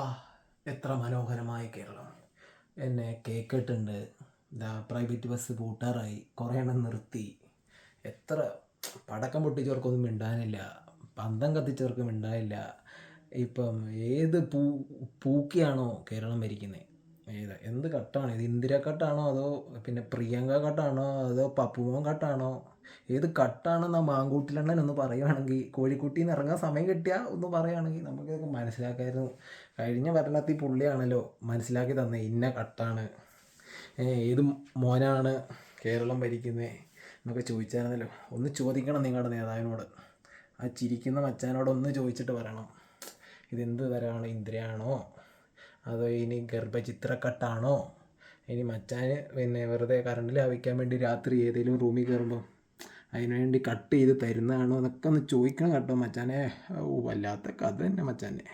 ആ എത്ര മനോഹരമായ കേരളം. എന്നെ കേക്കിട്ടുണ്ട്. ഇതാ പ്രൈവറ്റ് ബസ് പൂട്ടാറായി, കുറേ എണ്ണം നിർത്തി. എത്ര പടക്കം പൊട്ടിച്ചവർക്കൊന്നും മിണ്ടാനില്ല, പന്തം കത്തിച്ചവർക്ക് മിണ്ടാനില്ല. ഇപ്പം ഏത് പൂക്കിയാണോ കേരളം ഭരിക്കുന്നത്? എന്ത് കട്ടാണ് ഇത്? ഇന്ദിര കട്ടാണോ അതോ പിന്നെ പ്രിയങ്ക കട്ടാണോ അതോ പപ്പുമോൻ കട്ടാണോ? ഏത് കട്ടാണെന്ന് മാങ്കൂട്ടിലെണ്ണൻ ഒന്ന് പറയുകയാണെങ്കിൽ, കോഴിക്കുട്ടിയിൽ നിന്ന് ഇറങ്ങാൻ സമയം കിട്ടിയാൽ ഒന്ന് പറയുകയാണെങ്കിൽ നമുക്കിതൊക്കെ മനസ്സിലാക്കായിരുന്നു. കഴിഞ്ഞ ഭരണത്തിൽ പുള്ളിയാണല്ലോ മനസ്സിലാക്കി തന്നെ ഇന്ന കട്ടാണ്, ഏത് മോനാണ് കേരളം ഭരിക്കുന്നത് എന്നൊക്കെ ചോദിച്ചായിരുന്നല്ലോ. ഒന്ന് ചോദിക്കണം നിങ്ങളുടെ നേതാവിനോട്, ആ ചിരിക്കുന്ന മച്ചാനോടൊന്ന് ചോദിച്ചിട്ട് പറയണം, ഇതെന്ത് തരമാണ്? ഇന്ദിരയാണോ അതോ ഇനി ഗർഭചിത്രക്കട്ടാണോ? ഇനി മച്ചാന് പിന്നെ വെറുതെ കറണ്ടിൽ ആവിക്കാൻ വേണ്ടി രാത്രി ഏതെങ്കിലും റൂമിൽ കയറുമ്പോൾ അതിനുവേണ്ടി കട്ട് ചെയ്ത് തരുന്നതാണോ എന്നൊക്കെ ഒന്ന് ചോദിക്കണം കേട്ടോ മച്ചാനെ. വല്ലാത്ത കഥ തന്നെ മച്ചാനെ.